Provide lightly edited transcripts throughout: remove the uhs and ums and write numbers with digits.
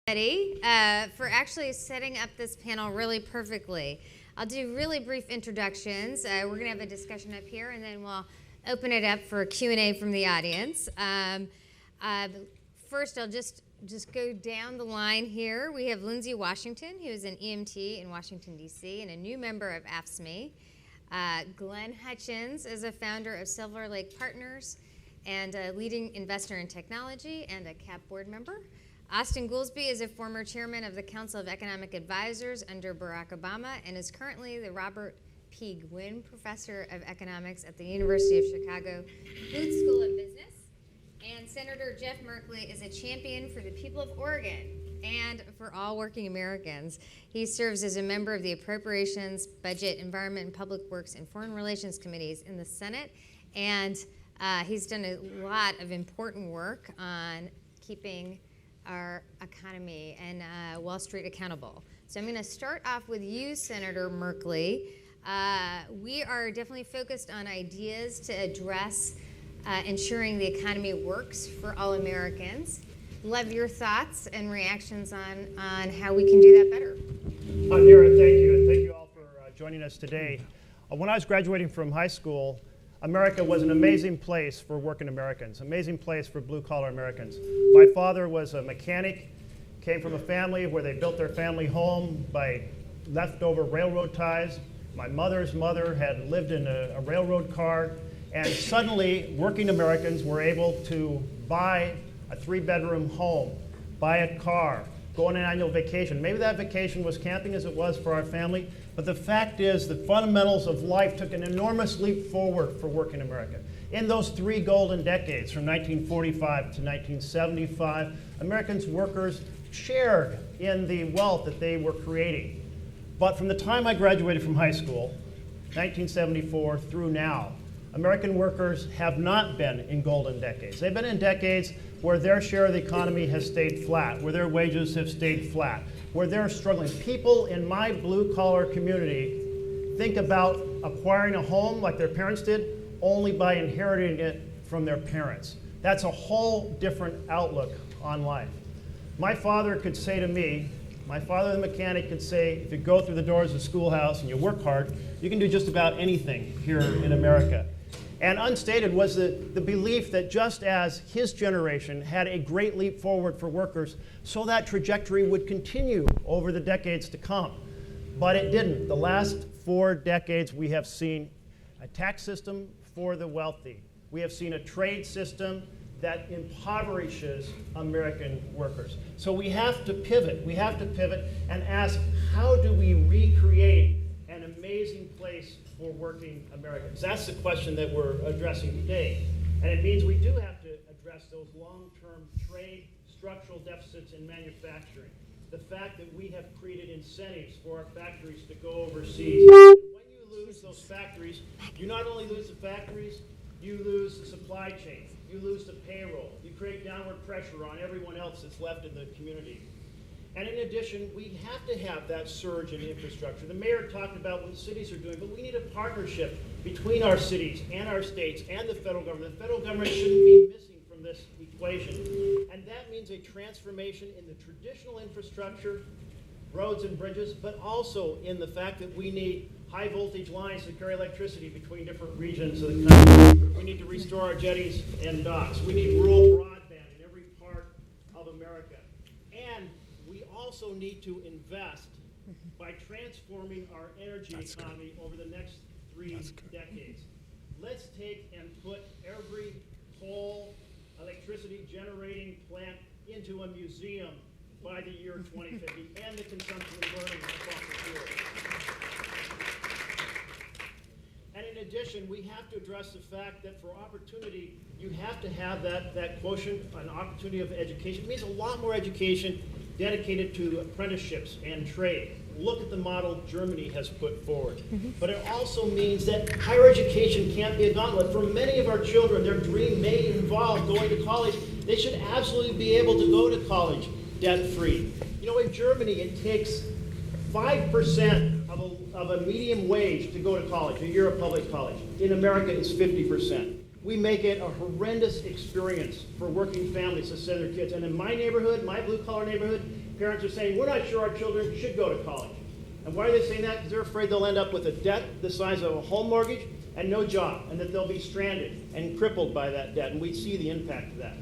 For actually setting up this panel really perfectly. I'll do really brief introductions. We're going to have a discussion up here, and then we'll open it up for Q&A from the audience. First, I'll just go down the line here. We have Lindsay Washington, who is an EMT in Washington, D.C., and a new member of AFSCME. Glenn Hutchins is a founder of Silver Lake Partners and a leading investor in technology and a CAP board member. Austin Goolsbee is a former chairman of the Council of Economic Advisors under Barack Obama and is currently the Robert P. Gwynn Professor of Economics at the University of Chicago Booth School of Business. And Senator Jeff Merkley is a champion for the people of Oregon and for all working Americans. He serves as a member of the Appropriations, Budget, Environment, and Public Works and Foreign Relations Committees in the Senate. And he's done a lot of important work on keeping our economy and Wall Street accountable. So I'm going to start off with you, Senator Merkley. We are definitely focused on ideas to address ensuring the economy works for all Americans. Love your thoughts and reactions on how we can do that better. Nira, thank you, and thank you all for joining us today. When I was graduating from high school, America was an amazing place for working Americans, amazing place for blue-collar Americans. My father was a mechanic, came from a family where they built their family home by leftover railroad ties. My mother's mother had lived in a railroad car, and suddenly working Americans were able to buy a 3-bedroom home, buy a car, go on an annual vacation. Maybe that vacation was camping as it was for our family, but the fact is the fundamentals of life took an enormous leap forward for working America. In those 3 golden decades, from 1945 to 1975, Americans workers shared in the wealth that they were creating. But from the time I graduated from high school, 1974 through now, American workers have not been in golden decades. They've been in decades where their share of the economy has stayed flat, where their wages have stayed flat, where they're struggling. People in my blue-collar community think about acquiring a home like their parents did only by inheriting it from their parents. That's a whole different outlook on life. My father could say to me, my father the mechanic could say, if you go through the doors of the schoolhouse and you work hard, you can do just about anything here in America. And unstated was the belief that just as his generation had a great leap forward for workers, so that trajectory would continue over the decades to come. But it didn't. The last 4 decades, we have seen a tax system for the wealthy. We have seen a trade system that impoverishes American workers. So we have to pivot. We have to pivot and ask, how do we recreate an amazing place for working Americans? That's the question that we're addressing today. And it means we do have to address those long-term trade structural deficits in manufacturing. The fact that we have created incentives for our factories to go overseas. When you lose those factories, you not only lose the factories, you lose the supply chain, you lose the payroll, you create downward pressure on everyone else that's left in the community. And in addition, we have to have that surge in infrastructure. The mayor talked about what cities are doing, but we need a partnership between our cities and our states and the federal government. The federal government shouldn't be missing from this equation. And that means a transformation in the traditional infrastructure, roads and bridges, but also in the fact that we need high voltage lines to carry electricity between different regions of the country. We need to restore our jetties and docks. We need rural broadband in every part of America. And we also need to invest by transforming our energy economy over the next 3 decades. Let's take and put every coal electricity generating plant into a museum by the year 2050 and the consumption and burning of fossil fuels. And in addition, we have to address the fact that for opportunity, you have to have that quotient, an opportunity of education. It means a lot more education dedicated to apprenticeships and trade. Look at the model Germany has put forward. But it also means that higher education can't be a gauntlet. For many of our children, their dream may involve going to college. They should absolutely be able to go to college debt-free. You know, in Germany, it takes 5% of a medium wage to go to college, a year of public college. In America, it's 50%. we make it a horrendous experience for working families to send their kids. And in my neighborhood, my blue-collar neighborhood, parents are saying, we're not sure our children should go to college. And why are they saying that? Because they're afraid they'll end up with a debt the size of a home mortgage and no job, and that they'll be stranded and crippled by that debt. And we see the impact of that.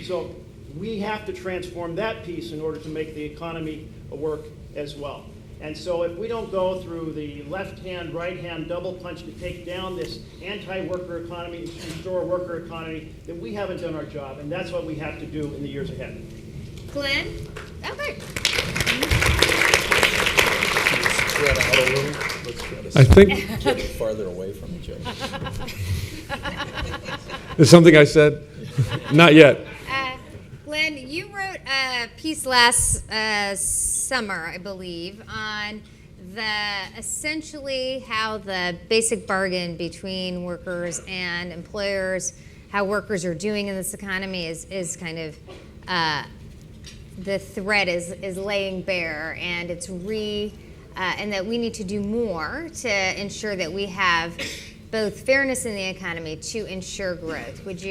So we have to transform that piece in order to make the economy work as well. And so if we don't go through the left-hand, right-hand double punch to take down this anti-worker economy and restore a worker economy, then we haven't done our job. And that's what we have to do in the years ahead. Glenn? Okay. Spread out a little. Let's try to I think get it farther away from each other. there's something I said. Not yet. Glenn, you wrote a piece last summer, I believe, on essentially how the basic bargain between workers and employers, how workers are doing in this economy is kind of the thread is laying bare, and it's and that we need to do more to ensure that we have both fairness in the economy to ensure growth. Could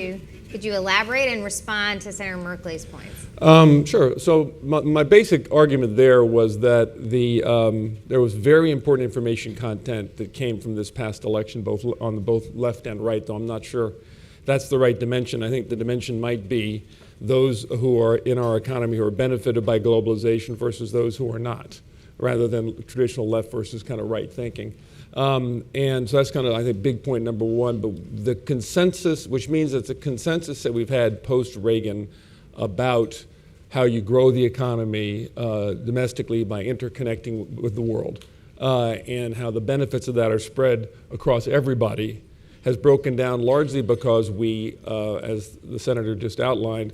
you elaborate and respond to Senator Merkley's points? Sure. So my basic argument there was that there was very important information content that came from this past election, both left and right, though I'm not sure that's the right dimension. I think the dimension might be those who are in our economy who are benefited by globalization versus those who are not, rather than traditional left versus kind of right thinking. And so that's kind of, I think, big point number one. But the consensus, which means it's a consensus that we've had post-Reagan about how you grow the economy domestically by interconnecting with the world, and how the benefits of that are spread across everybody, has broken down largely because we, as the senator just outlined,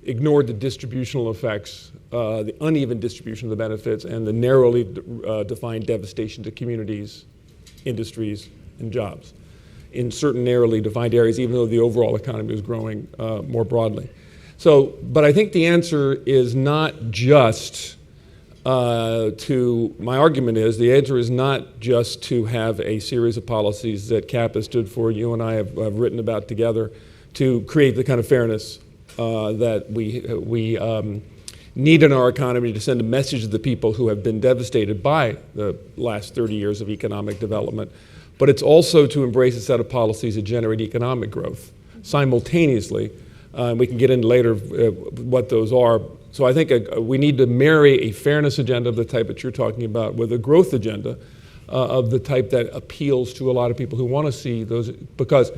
ignored the distributional effects, the uneven distribution of the benefits, and the narrowly defined devastation to communities, industries, and jobs in certain narrowly defined areas, even though the overall economy is growing more broadly. So, but I think the answer is not just my argument is, the answer is not just to have a series of policies that CAP has stood for, you and I have written about together, to create the kind of fairness that we need in our economy to send a message to the people who have been devastated by the last 30 years of economic development. But it's also to embrace a set of policies that generate economic growth simultaneously. We can get into later what those are. So I think we need to marry a fairness agenda of the type that you're talking about with a growth agenda of the type that appeals to a lot of people who want to see those, because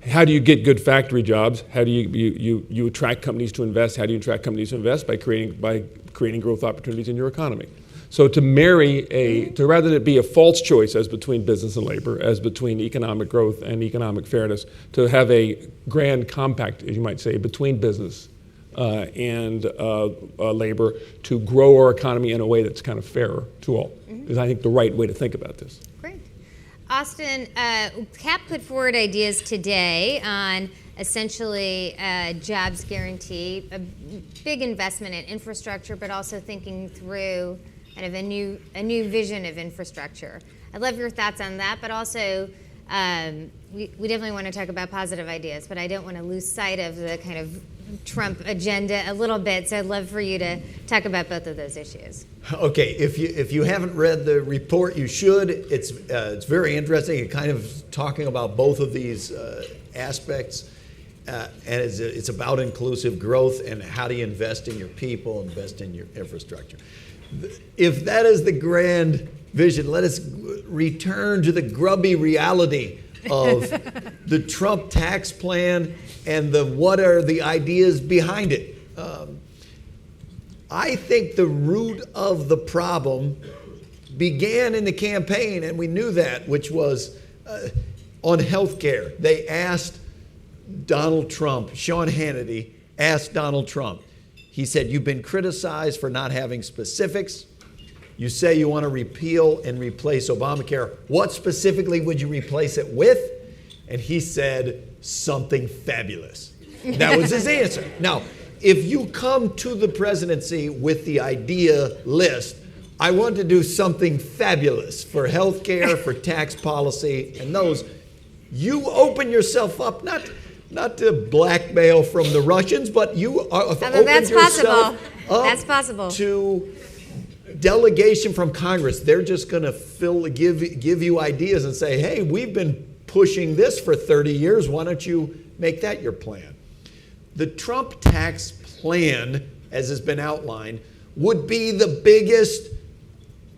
how do you get good factory jobs? How do you attract companies to invest? How do you attract companies to invest? By creating growth opportunities in your economy. So to marry rather than it be a false choice as between business and labor, as between economic growth and economic fairness, to have a grand compact, as you might say, between business and labor to grow our economy in a way that's kind of fairer to all, is I think the right way to think about this. Great. Austin, CAP put forward ideas today on essentially a jobs guarantee, a big investment in infrastructure, but also thinking through kind of a new vision of infrastructure. I'd love your thoughts on that, but also we definitely want to talk about positive ideas, but I don't want to lose sight of the kind of Trump agenda a little bit, so I'd love for you to talk about both of those issues. Okay, if you haven't read the report, you should. It's very interesting and kind of talking about both of these aspects, and it's about inclusive growth and how do you invest in your people, invest in your infrastructure. If that is the grand vision, let us return to the grubby reality of the Trump tax plan and what are the ideas behind it. I think the root of the problem began in the campaign, and we knew that, which was on health care. They asked Donald Trump, Sean Hannity asked Donald Trump. He said, you've been criticized for not having specifics. You say you want to repeal and replace Obamacare. What specifically would you replace it with? And he said, something fabulous. That was his answer. Now, if you come to the presidency with the idea list, I want to do something fabulous for health care, for tax policy, and those, you open yourself up, not not to blackmail from the Russians, but you have Although opened that's yourself possible. up That's possible. to delegation from Congress. They're just going to give you ideas and say, hey, we've been pushing this for 30 years. Why don't you make that your plan? The Trump tax plan, as has been outlined, would be the biggest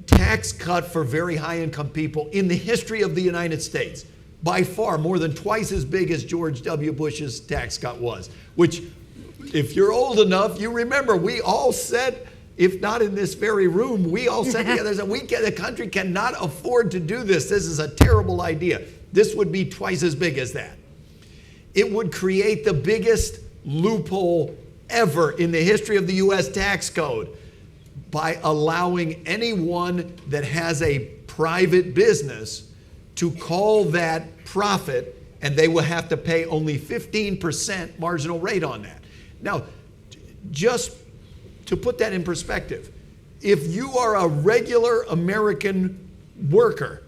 tax cut for very high-income people in the history of the United States. By far, more than twice as big as George W. Bush's tax cut was, which, if you're old enough, you remember we all said, if not in this very room, we all said together that the country cannot afford to do this. This is a terrible idea. This would be twice as big as that. It would create the biggest loophole ever in the history of the U.S. tax code by allowing anyone that has a private business to call that profit, and they will have to pay only 15% marginal rate on that. Now, just to put that in perspective, if you are a regular American worker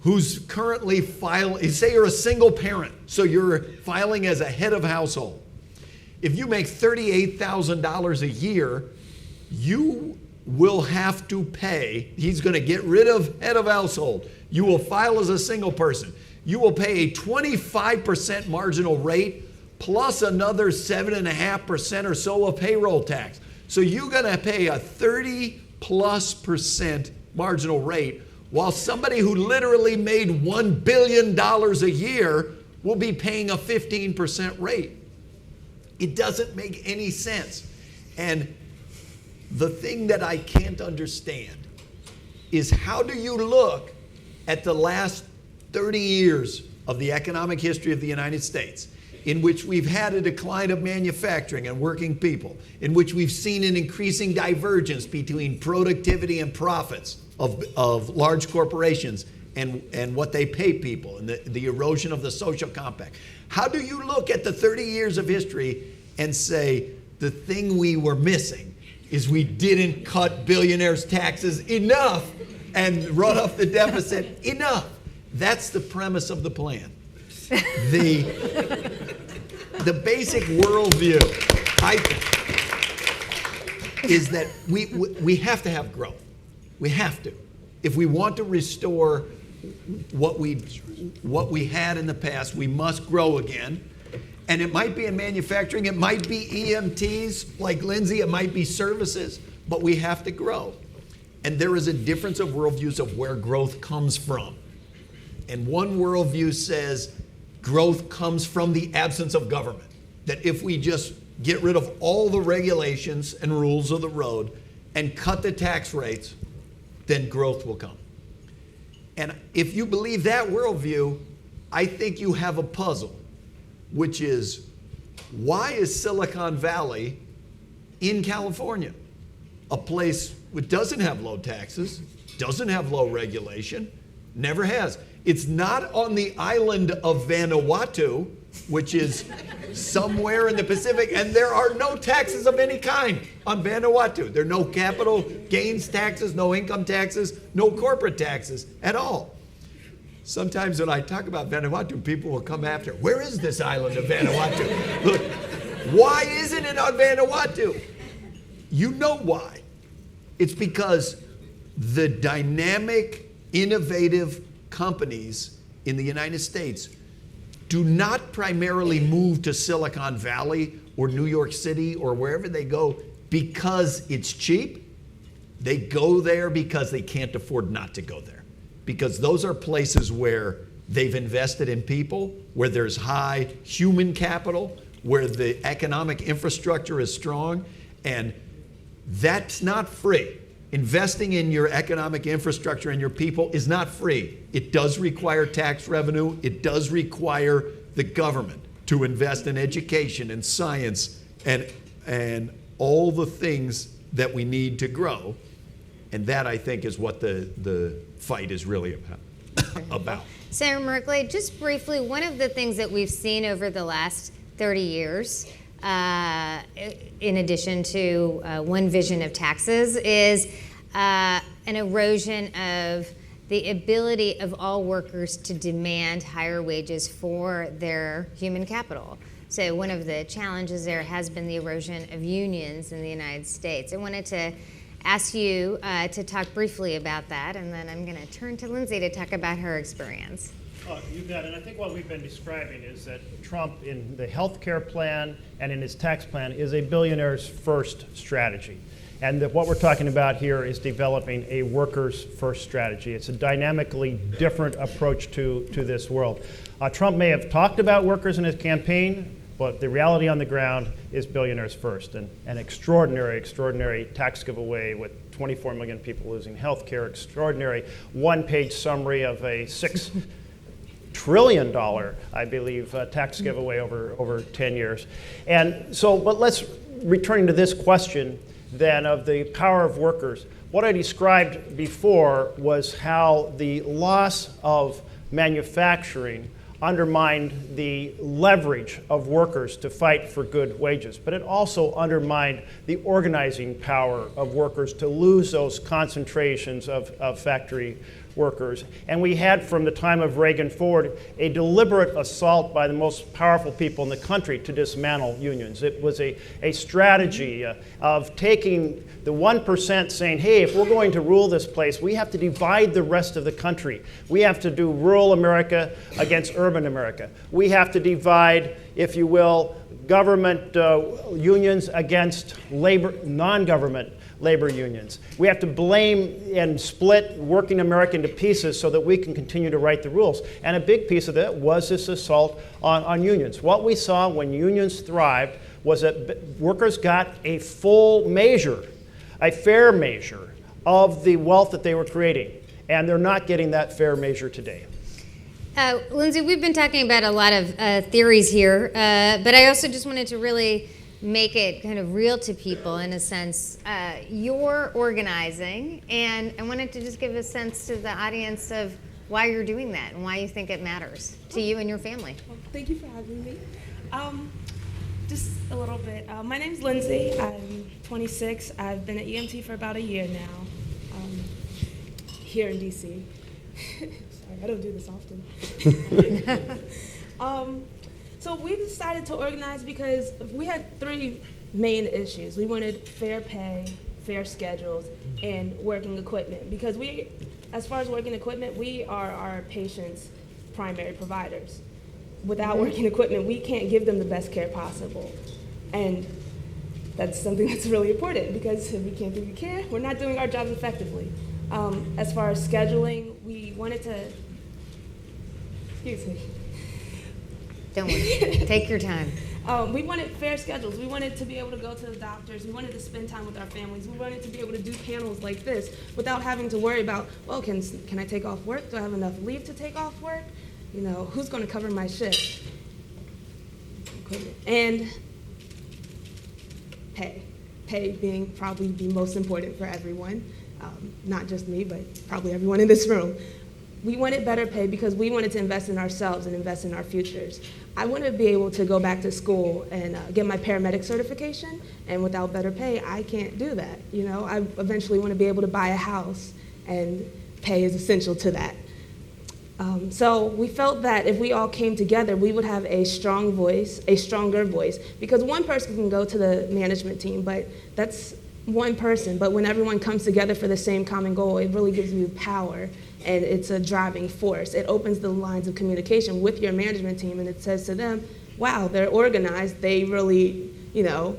who's currently filing, say you're a single parent, so you're filing as a head of household. If you make $38,000 a year, you will have to pay, he's going to get rid of head of household. You will file as a single person. You will pay a 25% marginal rate plus another 7.5% or so of payroll tax. So you're going to pay a 30+% marginal rate, while somebody who literally made $1 billion a year will be paying a 15% rate. It doesn't make any sense. And the thing that I can't understand is, how do you look at the last 30 years of the economic history of the United States, in which we've had a decline of manufacturing and working people, in which we've seen an increasing divergence between productivity and profits of large corporations and what they pay people, and the erosion of the social compact. How do you look at the 30 years of history and say, the thing we were missing is we didn't cut billionaires' taxes enough and run up the deficit enough? That's the premise of the plan. The basic worldview, I think, is that we have to have growth. We have to. If we want to restore what we had in the past, we must grow again. And it might be in manufacturing, it might be EMTs like Lindsay, it might be services, but we have to grow. And there is a difference of worldviews of where growth comes from. And one worldview says growth comes from the absence of government. That if we just get rid of all the regulations and rules of the road and cut the tax rates, then growth will come. And if you believe that worldview, I think you have a puzzle, which is, why is Silicon Valley in California? A place which doesn't have low taxes, doesn't have low regulation, never has. It's not on the island of Vanuatu, which is somewhere in the Pacific, and there are no taxes of any kind on Vanuatu. There are no capital gains taxes, no income taxes, no corporate taxes at all. Sometimes when I talk about Vanuatu, people will come after, where is this island of Vanuatu? Look, why isn't it on Vanuatu? You know why. It's because the dynamic, innovative companies in the United States do not primarily move to Silicon Valley or New York City or wherever they go because it's cheap. They go there because they can't afford not to go there. Because those are places where they've invested in people, where there's high human capital, where the economic infrastructure is strong, and that's not free. Investing in your economic infrastructure and your people is not free. It does require tax revenue. It does require the government to invest in education and science and all the things that we need to grow. And that, I think, is what the fight is really about. Senator Merkley, just briefly, one of the things that we've seen over the last 30 years, in addition to one vision of taxes, is an erosion of the ability of all workers to demand higher wages for their human capital. So one of the challenges there has been the erosion of unions in the United States. I wanted to ask you to talk briefly about that, and then I'm going to turn to Lindsay to talk about her experience. You bet. And I think what we've been describing is that Trump, in the health care plan and in his tax plan, is a billionaire's first strategy. And that what we're talking about here is developing a workers' first strategy. It's a dynamically different approach to this world. Trump may have talked about workers in his campaign, but the reality on the ground is billionaires first. And an extraordinary tax giveaway with 24 million people losing health care, extraordinary one-page summary of a $6 trillion, I believe, tax giveaway over 10 years. And so, but let's returning to this question then of the power of workers. What I described before was how the loss of manufacturing undermined the leverage of workers to fight for good wages, but it also undermined the organizing power of workers to lose those concentrations of factory workers. And we had, from the time of Reagan forward, a deliberate assault by the most powerful people in the country to dismantle unions. It was a strategy of taking the 1%, saying, hey, if we're going to rule this place, we have to divide the rest of the country. We have to do rural America against urban America. We have to divide, if you will, government unions against non-government labor unions. We have to blame and split working America into pieces so that we can continue to write the rules. And a big piece of that was this assault on unions. What we saw when unions thrived was that workers got a full measure, a fair measure of the wealth that they were creating. And they're not getting that fair measure today. Lindsay, we've been talking about a lot of theories here, but I also just wanted to really make it kind of real to people in a sense. You're organizing, and I wanted to just give a sense to the audience of why you're doing that and why you think it matters to you and your family. Well, thank you for having me. Just a little bit. My name's Lindsay. I'm 26. I've been at EMT for about a year now, here in DC. Sorry, I don't do this often. So we decided to organize because we had three main issues. We wanted fair pay, fair schedules, and working equipment. Because we, as far as working equipment, we are our patients' primary providers. Without working equipment, we can't give them the best care possible. And that's something that's really important, because if we can't give you care, we're not doing our job effectively. As far as scheduling, we wanted to, excuse me. Don't worry. Take your time. We wanted fair schedules. We wanted to be able to go to the doctors. We wanted to spend time with our families. We wanted to be able to do panels like this without having to worry about, well, can I take off work? Do I have enough leave to take off work? You know, who's going to cover my shift? And pay. Pay being probably the most important for everyone, not just me, but probably everyone in this room. We wanted better pay because we wanted to invest in ourselves and invest in our futures. I want to be able to go back to school and get my paramedic certification, and without better pay, I can't do that. You know, I eventually want to be able to buy a house, and pay is essential to that. So we felt that if we all came together, we would have a strong voice, a stronger voice, because one person can go to the management team, but that's one person. But when everyone comes together for the same common goal, it really gives you power. And it's a driving force. It opens the lines of communication with your management team, and it says to them, wow, they're organized. They really, you know,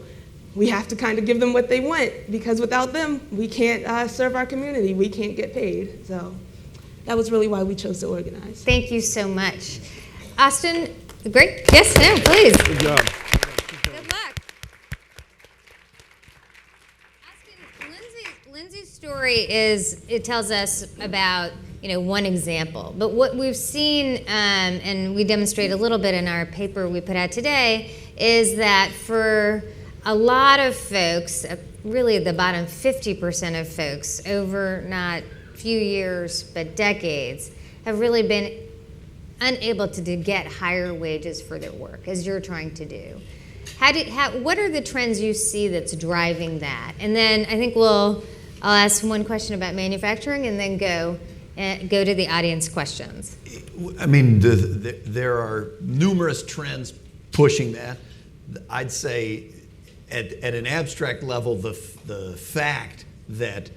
we have to kind of give them what they want, because without them, we can't serve our community. We can't get paid. So that was really why we chose to organize. Thank you so much. Austin, great. Yes, no, please. Good job. Good luck. Austin, Lindsay's story it tells us about, you know, one example. But what we've seen, and we demonstrate a little bit in our paper we put out today, is that for a lot of folks, really the bottom 50% of folks, over not few years but decades, have really been unable to get higher wages for their work, as you're trying to do. What are the trends you see that's driving that? And then I think I'll ask one question about manufacturing and then go, go to the audience questions. I mean, there are numerous trends pushing that. I'd say at an abstract level, the fact that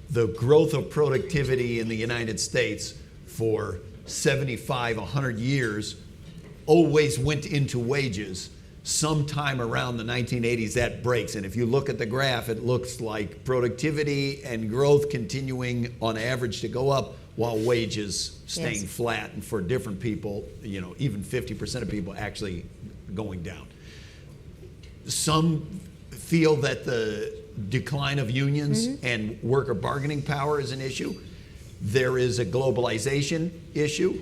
the growth of productivity in the United States for 75, 100 years always went into wages. Sometime around the 1980s, that breaks. And if you look at the graph, it looks like productivity and growth continuing on average to go up while wages staying flat. And for different people, even 50% of people actually going down. Some feel that the decline of unions and worker bargaining power is an issue. There is a globalization issue.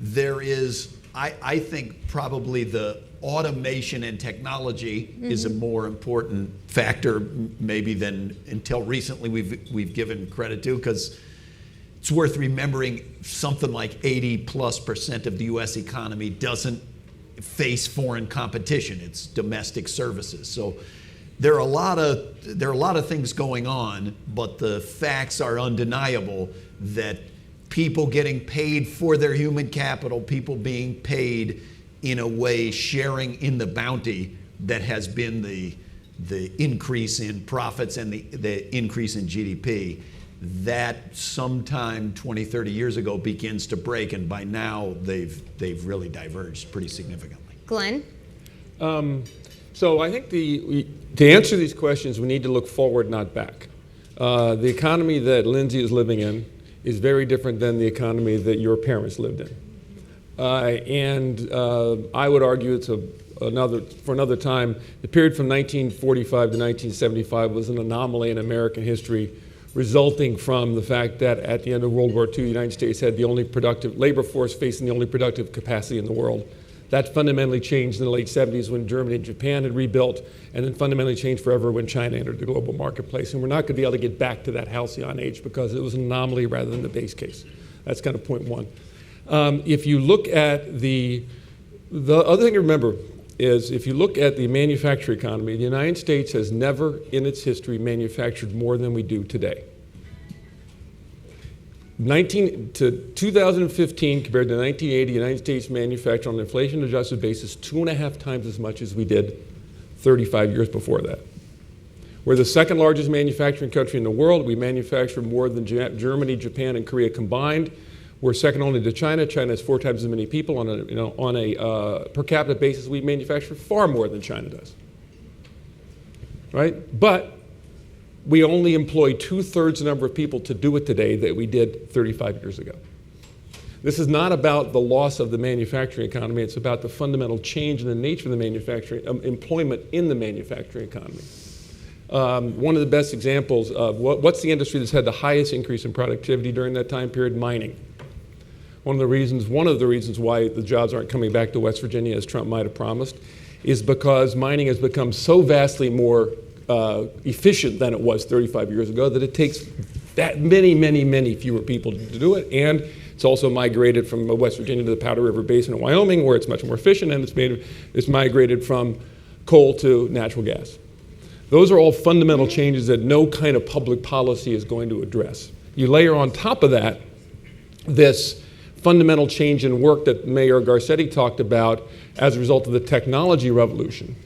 There is, I think, probably the automation and technology is a more important factor maybe than until recently we've given credit to, because it's worth remembering something like 80+% of the U.S. economy doesn't face foreign competition. It's domestic services. So there are a lot of things going on, but the facts are undeniable that people getting paid for their human capital, people being paid in a way sharing in the bounty that has been the increase in profits and the increase in GDP, that sometime 20, 30 years ago begins to break, and by now they've really diverged pretty significantly. Glenn? So I think to answer these questions, we need to look forward, not back. The economy that Lindsay is living in is very different than the economy that your parents lived in. And I would argue it's for another time. The period from 1945 to 1975 was an anomaly in American history, resulting from the fact that at the end of World War II, the United States had the only productive labor force facing the only productive capacity in the world. That fundamentally changed in the late 70s when Germany and Japan had rebuilt, and then fundamentally changed forever when China entered the global marketplace. And we're not going to be able to get back to that halcyon age because it was an anomaly rather than the base case. That's kind of point one. If you look at the other thing to remember is if you look at the manufacturing economy, the United States has never in its history manufactured more than we do today. 2015 compared to 1980, the United States manufactured on an inflation-adjusted basis 2.5 times as much as we did 35 years before that. We're the second largest manufacturing country in the world. We manufacture more than Germany, Japan, and Korea combined. We're second only to China. China has 4 times as many people. On a per capita basis, we manufacture far more than China does. Right? But we only employ 2/3 the number of people to do it today that we did 35 years ago. This is not about the loss of the manufacturing economy. It's about the fundamental change in the nature of the manufacturing employment in the manufacturing economy. One of the best examples of what's the industry that's had the highest increase in productivity during that time period? Mining. One of the reasons why the jobs aren't coming back to West Virginia as Trump might have promised is because mining has become so vastly more efficient than it was 35 years ago that it takes that many fewer people to do it. And it's also migrated from West Virginia to the Powder River Basin in Wyoming, where it's much more efficient, and it's migrated from coal to natural gas. Those are all fundamental changes that no kind of public policy is going to address. You layer on top of that this fundamental change in work that Mayor Garcetti talked about as a result of the technology revolution.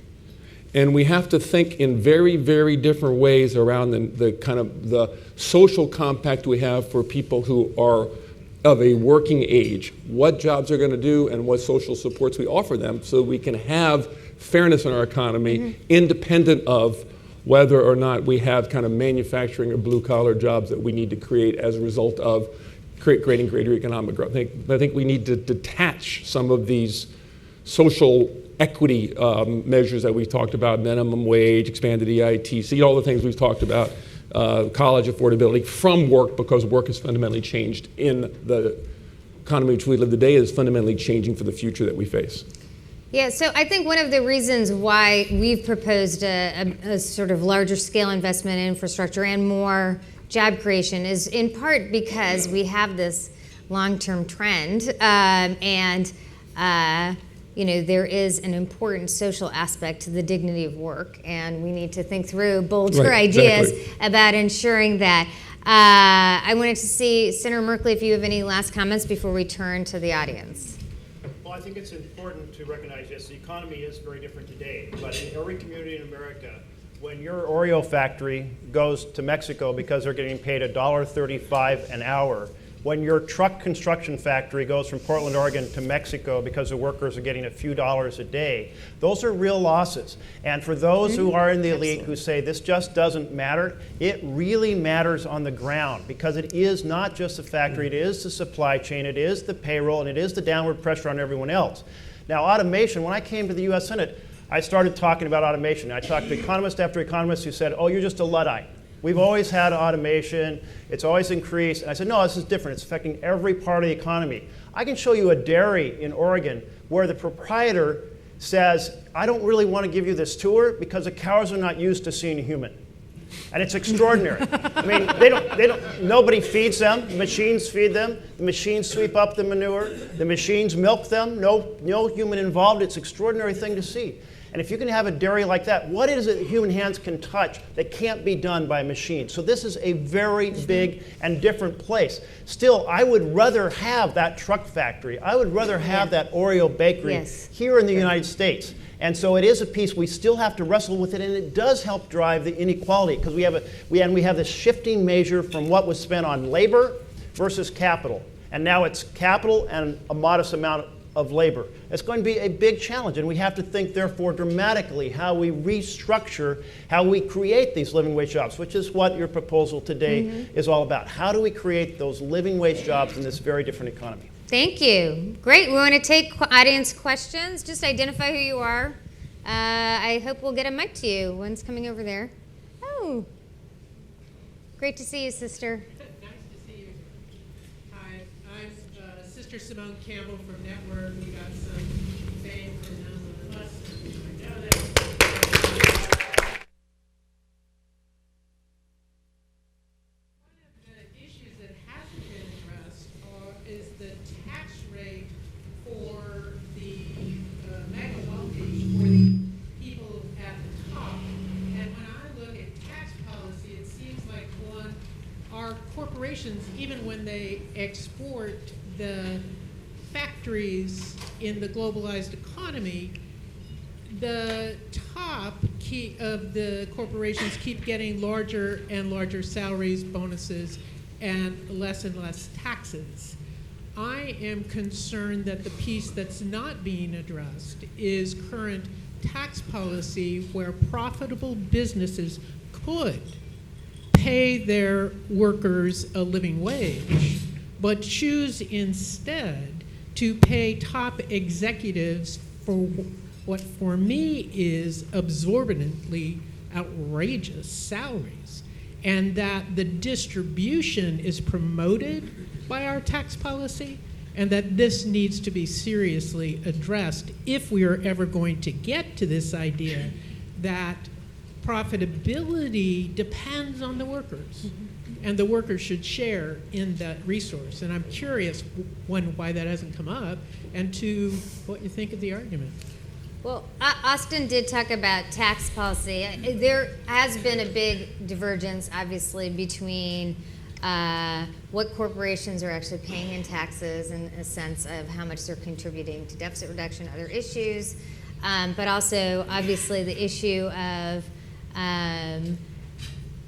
And we have to think in very, very different ways around the kind of the social compact we have for people who are of a working age, what jobs they're going to do and what social supports we offer them so we can have fairness in our economy independent of whether or not we have kind of manufacturing or blue-collar jobs that we need to create as a result of creating greater economic growth. I think we need to detach some of these social equity measures that we've talked about, minimum wage, expanded EITC, all the things we've talked about, college affordability, from work, because work has fundamentally changed in the economy which we live today, is fundamentally changing for the future that we face. Yeah, so I think one of the reasons why we've proposed a sort of larger scale investment in infrastructure and more job creation is in part because we have this long-term trend, there is an important social aspect to the dignity of work, and we need to think through bolder ideas about ensuring that I wanted to see, Senator Merkley, if you have any last comments before we turn to the audience. Well, I think it's important to recognize, yes, the economy is very different today, but in every community in America, when your Oreo factory goes to Mexico because they're getting paid $1.35 an hour, when your truck construction factory goes from Portland, Oregon to Mexico because the workers are getting a few dollars a day, those are real losses. And for those who are in the elite who say this just doesn't matter, it really matters on the ground, because it is not just the factory, it is the supply chain, it is the payroll, and it is the downward pressure on everyone else. Now, automation, when I came to the US Senate, I started talking about automation. I talked to economist after economist who said, oh, you're just a Luddite. We've always had automation. It's always increased. And I said, no, this is different. It's affecting every part of the economy. I can show you a dairy in Oregon where the proprietor says, I don't really want to give you this tour because the cows are not used to seeing a human. And it's extraordinary. I mean, nobody feeds them. The machines feed them. The machines sweep up the manure. The machines milk them. No human involved. It's an extraordinary thing to see. And if you can have a dairy like that, what is it that human hands can touch that can't be done by a machine? So this is a very big and different place. Still, I would rather have that truck factory. I would rather have that Oreo bakery here in the United States. And so it is a piece we still have to wrestle with it, and it does help drive the inequality, because we have this shifting measure from what was spent on labor versus capital. And now it's capital and a modest amount of labor. It's going to be a big challenge, and we have to think, therefore, dramatically how we restructure, how we create these living wage jobs, which is what your proposal today is all about. How do we create those living wage jobs in this very different economy? Thank you. Great. We want to take audience questions. Just identify who you are. I hope we'll get a mic to you. One's coming over there. Oh, great to see you, sister. Nice to see you. Hi, I'm Sister Simone Campbell from Network. We got some fame from them on the bus. I know that. One of the issues that hasn't been addressed is the tax rate for the mega wealthy, for the people at the top. And when I look at tax policy, it seems like our corporations, even when they export the factories in the globalized economy, the top of the corporations keep getting larger and larger salaries, bonuses, and less taxes. I am concerned that the piece that's not being addressed is current tax policy, where profitable businesses could pay their workers a living wage, but choose instead to pay top executives for what for me is absorbently outrageous salaries, and that the distribution is promoted by our tax policy, and that this needs to be seriously addressed if we are ever going to get to this idea that profitability depends on the workers, and the workers should share in that resource. And I'm curious, one, why that hasn't come up, and two, what you think of the argument. Well, Austin did talk about tax policy. There has been a big divergence, obviously, between what corporations are actually paying in taxes, in a sense of how much they're contributing to deficit reduction, other issues, but also, obviously, the issue of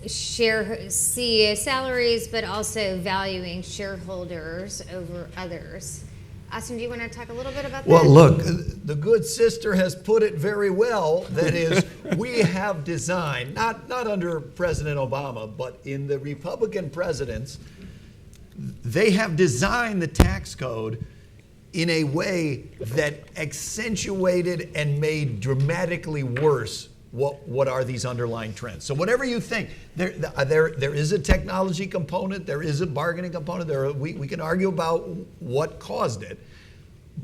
CEO salaries, but also valuing shareholders over others. Austin, do you want to talk a little bit about that? Well, look, the good sister has put it very well. That is, we have designed, not under President Obama, but in the Republican presidents, they have designed the tax code in a way that accentuated and made dramatically worse what are these underlying trends. So whatever you think, there is a technology component, there is a bargaining component, we can argue about what caused it,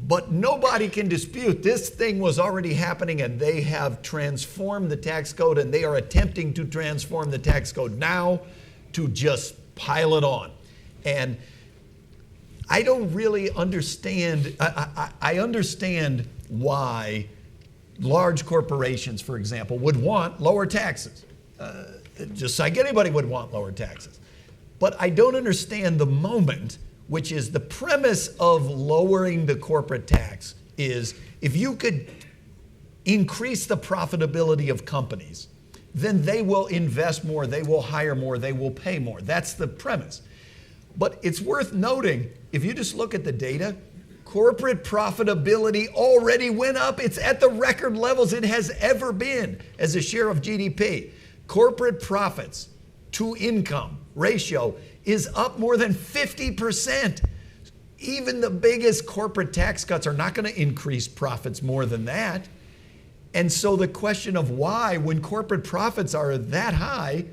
but nobody can dispute this thing was already happening, and they have transformed the tax code, and they are attempting to transform the tax code now to just pile it on. And I don't really understand, I understand why large corporations, for example, would want lower taxes. Just like anybody would want lower taxes. But I don't understand the moment, which is the premise of lowering the corporate tax is if you could increase the profitability of companies, then they will invest more, they will hire more, they will pay more. That's the premise. But it's worth noting, if you just look at the data, corporate profitability already went up. It's at the record levels it has ever been as a share of GDP. Corporate profits to income ratio is up more than 50%. Even the biggest corporate tax cuts are not going to increase profits more than that. And so the question of why, when corporate profits are that high,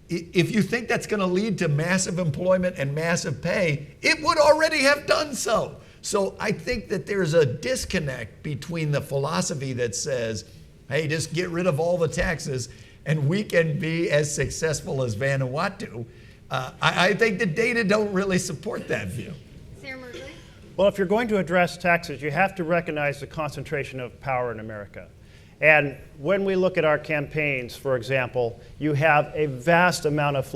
if you think that's going to lead to massive employment and massive pay, it would already have done so. So I think that there's a disconnect between the philosophy that says, hey, just get rid of all the taxes and we can be as successful as Vanuatu. I think the data don't really support that view. Sarah Merkley? Well, if you're going to address taxes, you have to recognize the concentration of power in America. And when we look at our campaigns, for example, you have a vast amount of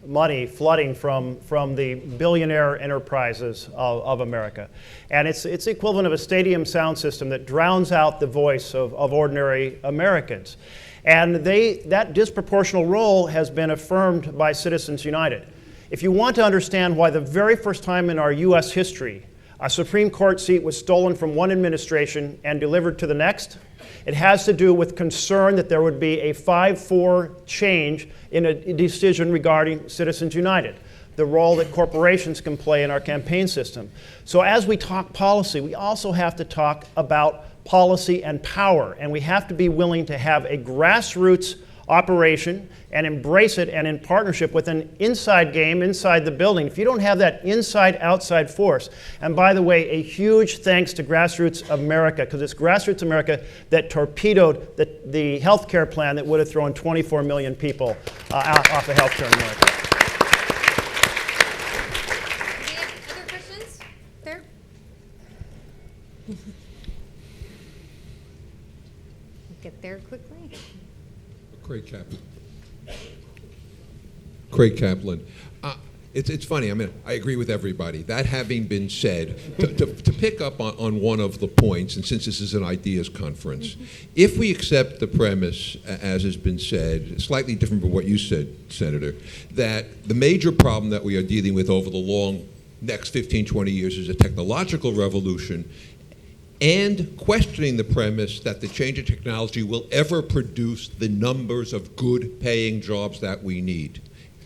money flooding from the billionaire enterprises of America. And it's the equivalent of a stadium sound system that drowns out the voice of ordinary Americans. And that disproportional role has been affirmed by Citizens United. If you want to understand why the very first time in our U.S. history a Supreme Court seat was stolen from one administration and delivered to the next, it has to do with concern that there would be a 5-4 change in a decision regarding Citizens United, the role that corporations can play in our campaign system. So as we talk policy, we also have to talk about policy and power, and we have to be willing to have a grassroots operation and embrace it, and in partnership with an inside game inside the building. If you don't have that inside-outside force, and by the way, a huge thanks to Grassroots America, because it's Grassroots America that torpedoed the health care plan that would have thrown 24 million people off of health care in America. Any other questions? Fair? Get there quickly. Craig Kaplan. It's funny. I mean, I agree with everybody. That having been said, to pick up on one of the points, and since this is an ideas conference, if we accept the premise, as has been said, slightly different from what you said, Senator, that the major problem that we are dealing with over the long next 15, 20 years is a technological revolution, and questioning the premise that the change in technology will ever produce the numbers of good paying jobs that we need,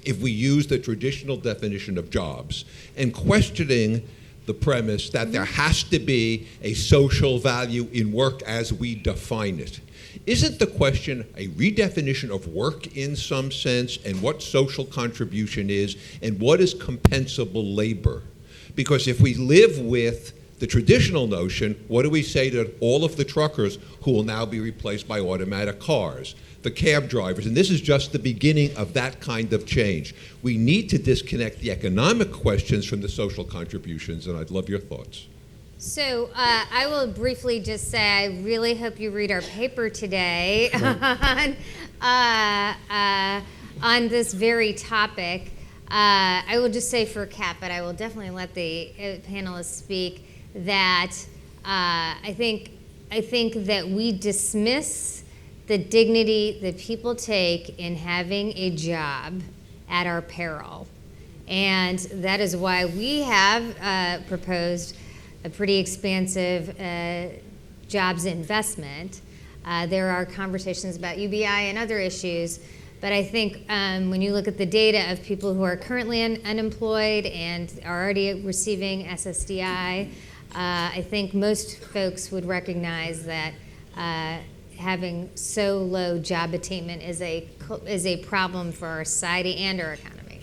if we use the traditional definition of jobs, and questioning the premise that there has to be a social value in work as we define it. Isn't the question a redefinition of work in some sense, and what social contribution is, and what is compensable labor? Because if we live with the traditional notion, what do we say to all of the truckers who will now be replaced by automatic cars, the cab drivers? And this is just the beginning of that kind of change. We need to disconnect the economic questions from the social contributions, and I'd love your thoughts. So I will briefly just say I really hope you read our paper today on this very topic. I will just say for Cap, but I will definitely let the panelists speak, that I think that we dismiss the dignity that people take in having a job at our peril. And that is why we have proposed a pretty expansive jobs investment. There are conversations about UBI and other issues, but I think when you look at the data of people who are currently unemployed and are already receiving SSDI, I think most folks would recognize that having so low job attainment is a problem for our society and our economy.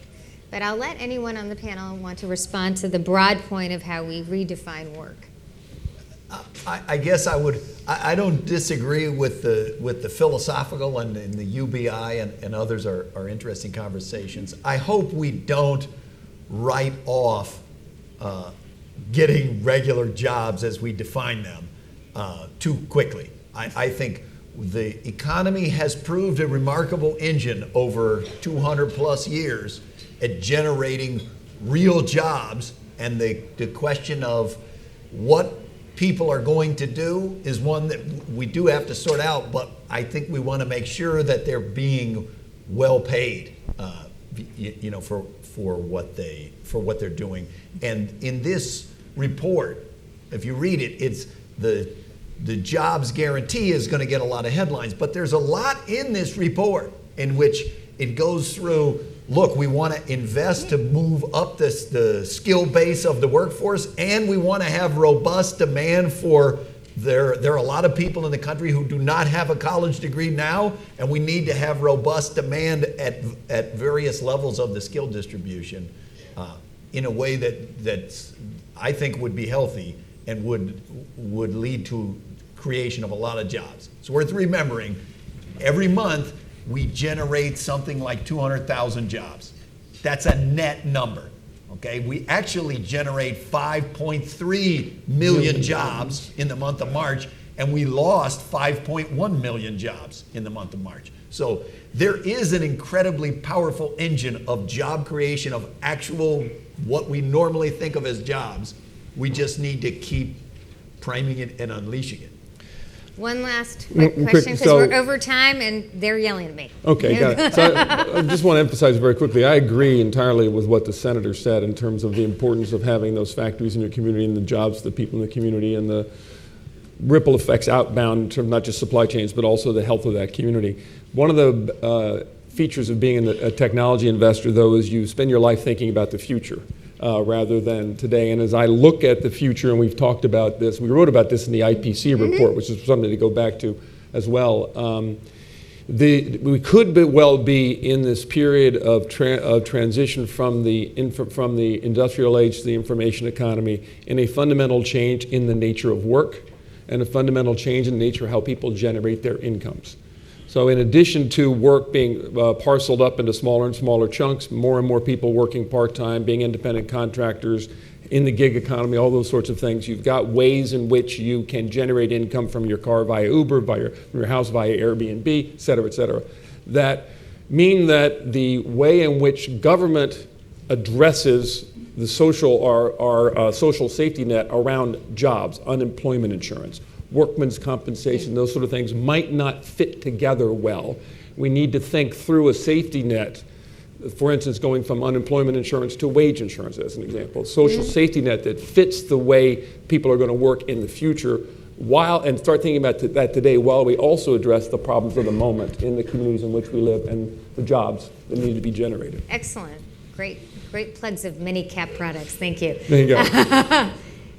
But I'll let anyone on the panel want to respond to the broad point of how we redefine work. I guess I don't disagree with the philosophical and the UBI and others are interesting conversations. I hope we don't write off getting regular jobs as we define them too quickly. I think the economy has proved a remarkable engine over 200 plus years, at generating real jobs, and the question of what people are going to do is one that we do have to sort out, but I think we want to make sure that they're being well paid, for what they're doing. And in this report, if you read it, it's the jobs guarantee is going to get a lot of headlines, but there's a lot in this report in which it goes through, look, we want to invest to move up the skill base of the workforce, and we want to have robust demand for there are a lot of people in the country who do not have a college degree now, and we need to have robust demand at various levels of the skill distribution in a way that I think would be healthy and would lead to creation of a lot of jobs. It's worth remembering, every month we generate something like 200,000 jobs. That's a net number, okay? We actually generate 5.3 million jobs in the month of March, and we lost 5.1 million jobs in the month of March. So there is an incredibly powerful engine of job creation, of actual what we normally think of as jobs. We just need to keep priming it and unleashing it. One last quick quick, question, because so- we're over time and they're yelling at me. Okay, got it. So I just want to emphasize very quickly, I agree entirely with what the senator said in terms of the importance of having those factories in your community and the jobs for the people in the community and the ripple effects outbound in terms of not just supply chains, but also the health of that community. One of the features of being a technology investor, though, is you spend your life thinking about the future rather than today. And as I look at the future, and we've talked about this, we wrote about this in the IPC report, which is something to go back to as well. We could well be in this period of transition from the industrial age to the information economy, in a fundamental change in the nature of work and a fundamental change in the nature of how people generate their incomes. So in addition to work being parceled up into smaller and smaller chunks, more and more people working part-time, being independent contractors, in the gig economy, all those sorts of things, you've got ways in which you can generate income from your car via Uber, from your house via Airbnb, et cetera, that mean that the way in which government addresses the social safety net around jobs, unemployment insurance, workman's compensation, those sort of things might not fit together well. We need to think through a safety net, for instance, going from unemployment insurance to wage insurance as an example, social safety net that fits the way people are going to work in the future, and start thinking about that today while we also address the problems of the moment in the communities in which we live and the jobs that need to be generated. Excellent. Great plugs of many CAP products. Thank you. There you go.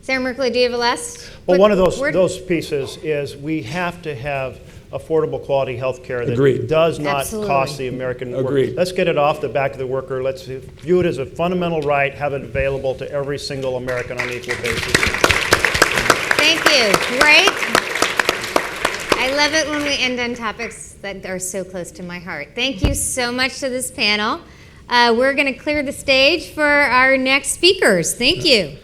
Sarah Merkley, do you have a last? Well, one of word? those pieces is we have to have affordable quality health care that Agreed. does not Absolutely. cost the American Agreed. worker. Let's get it off the back of the worker. Let's view it as a fundamental right, have it available to every single American on equal basis. Thank you. Great. I love it when we end on topics that are so close to my heart. Thank you so much to this panel. We're going to clear the stage for our next speakers. Thank you.